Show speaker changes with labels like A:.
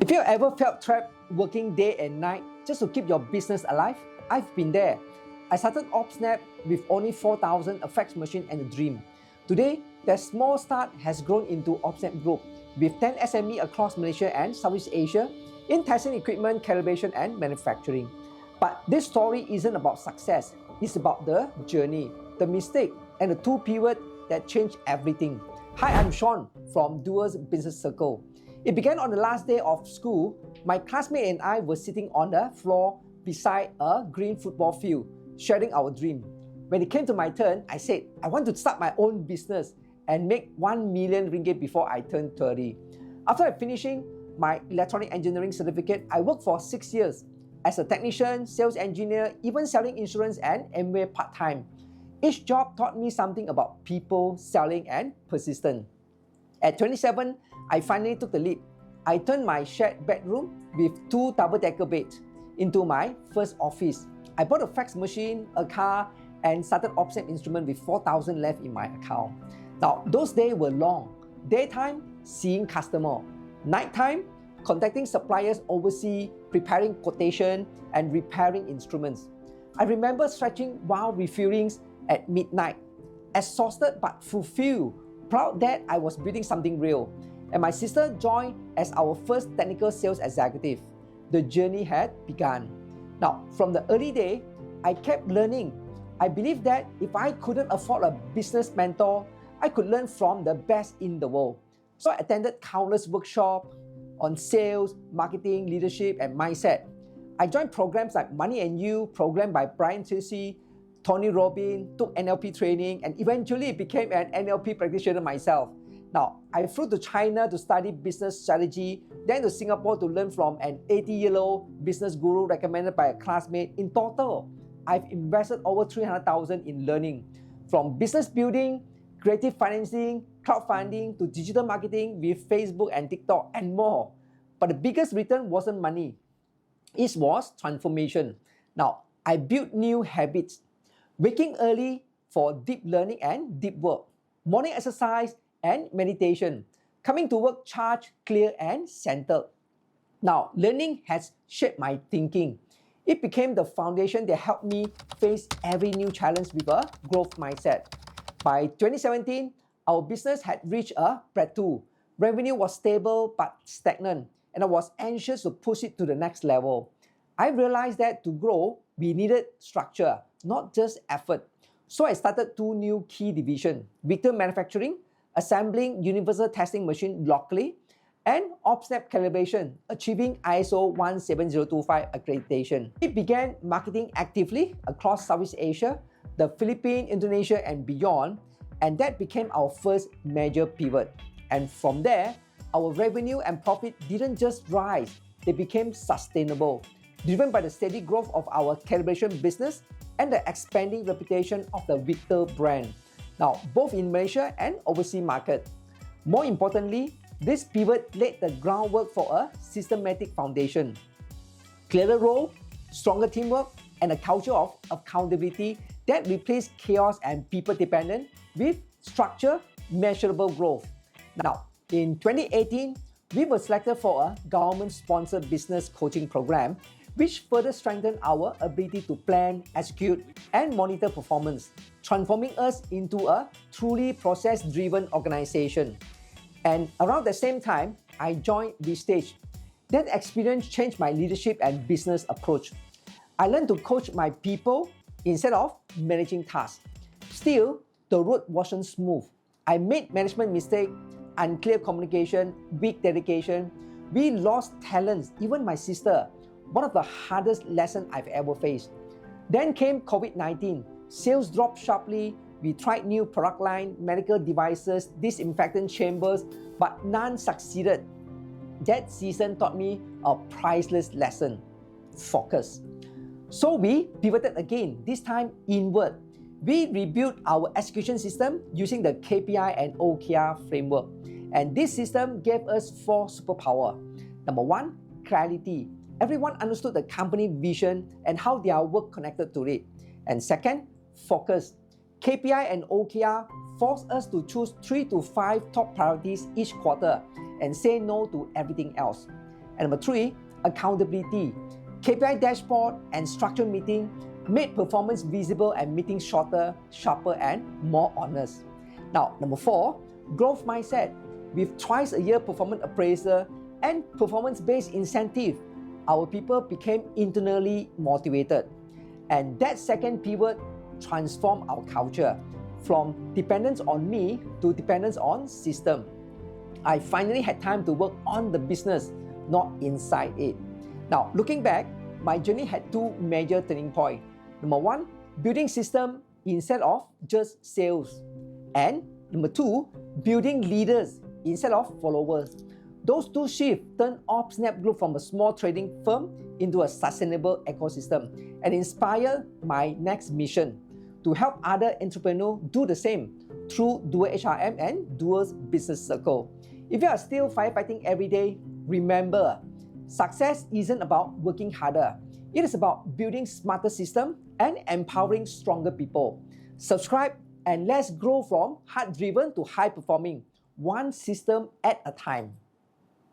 A: If you ever felt trapped working day and night just to keep your business alive, I've been there. I started Obsnap with only 4,000, a fax machine and a dream. Today, that small start has grown into Obsnap Group with 10 SME across Malaysia and Southeast Asia in testing equipment, calibration and manufacturing. But this story isn't about success, it's about the journey, the mistake and the two pivots that changed everything. Hi, I'm Shone from Doer's Business Circle. It began on the last day of school. My classmate and I were sitting on the floor beside a green football field, sharing our dream. When it came to my turn, I said, I want to start my own business and make 1 million ringgit before I turn 30. After finishing my electronic engineering certificate, I worked for 6 years as a technician, sales engineer, even selling insurance and MYR part-time. Each job taught me something about people, selling, and persistence. At 27, I finally took the leap. I turned my shared bedroom with 2 double-decker beds into my first office. I bought a fax machine, a car, and started Obsnap instrument with 4,000 left in my account. Now, those days were long. Daytime, seeing customer. Nighttime, contacting suppliers overseas, preparing quotation, and repairing instruments. I remember stretching while refueling at midnight, exhausted but fulfilled, proud that I was building something real. And my sister joined as our first technical sales executive. The journey had begun. Now, from the early day, I kept learning. I believed that if I couldn't afford a business mentor, I could learn from the best in the world. So I attended countless workshops on sales, marketing, leadership, and mindset. I joined programs like Money and You, programmed by Brian Tracy, Tony Robbins, took NLP training, and eventually became an NLP practitioner myself. Now, I flew to China to study business strategy, then to Singapore to learn from an 80-year-old business guru recommended by a classmate. In total, I've invested over 300,000 in learning, from business building, creative financing, crowdfunding, to digital marketing with Facebook and TikTok, and more. But the biggest return wasn't money. It was transformation. Now, I built new habits. Waking early for deep learning and deep work. Morning exercise and meditation. Coming to work charged, clear, and centered. Now, learning has shaped my thinking. It became the foundation that helped me face every new challenge with a growth mindset. By 2017, our business had reached a plateau. Revenue was stable but stagnant, and I was anxious to push it to the next level. I realized that to grow, we needed structure, not just effort. So I started 2 new key divisions: Victor Manufacturing, assembling universal testing machine locally, and Obsnap Calibration, achieving ISO 17025 accreditation. We began marketing actively across Southeast Asia, the Philippines, Indonesia, and beyond, and that became our first major pivot. And from there, our revenue and profit didn't just rise, they became sustainable, driven by the steady growth of our calibration business and the expanding reputation of the Victor brand, now both in Malaysia and overseas market. More importantly, this pivot laid the groundwork for a systematic foundation. Clearer role, stronger teamwork, and a culture of accountability that replaced chaos and people dependent with structure, measurable growth. Now, in 2018, we were selected for a government-sponsored business coaching program, which further strengthened our ability to plan, execute, and monitor performance, transforming us into a truly process-driven organization. And around the same time, I joined this stage. That experience changed my leadership and business approach. I learned to coach my people instead of managing tasks. Still, the road wasn't smooth. I made management mistakes, unclear communication, weak dedication. We lost talents, even my sister. One of the hardest lessons I've ever faced. Then came COVID-19. Sales dropped sharply. We tried new product line, medical devices, disinfectant chambers, but none succeeded. That season taught me a priceless lesson: focus. So we pivoted again, this time inward. We rebuilt our execution system using the KPI and OKR framework. And this system gave us 4 superpowers. Number 1, clarity. Everyone understood the company vision and how their work connected to it. And second, focus. KPI and OKR force us to choose 3 to 5 top priorities each quarter and say no to everything else. And number 3, accountability. KPI dashboard and structured meeting made performance visible and meetings shorter, sharper, and more honest. Now, number 4, growth mindset. With twice a year performance appraisal and performance-based incentive, our people became internally motivated. And that second pivot transformed our culture from dependence on me to dependence on system. I finally had time to work on the business, not inside it. Now, looking back, my journey had 2 major turning points. Number 1, building system instead of just sales. And number 2, building leaders instead of followers. Those 2 shifts turned Obsnap Group from a small trading firm into a sustainable ecosystem and inspired my next mission to help other entrepreneurs do the same through Doer HRM and Doer's Business Circle. If you are still firefighting every day, remember, success isn't about working harder. It is about building smarter systems and empowering stronger people. Subscribe and let's grow from hard-driven to high-performing, one system at a time.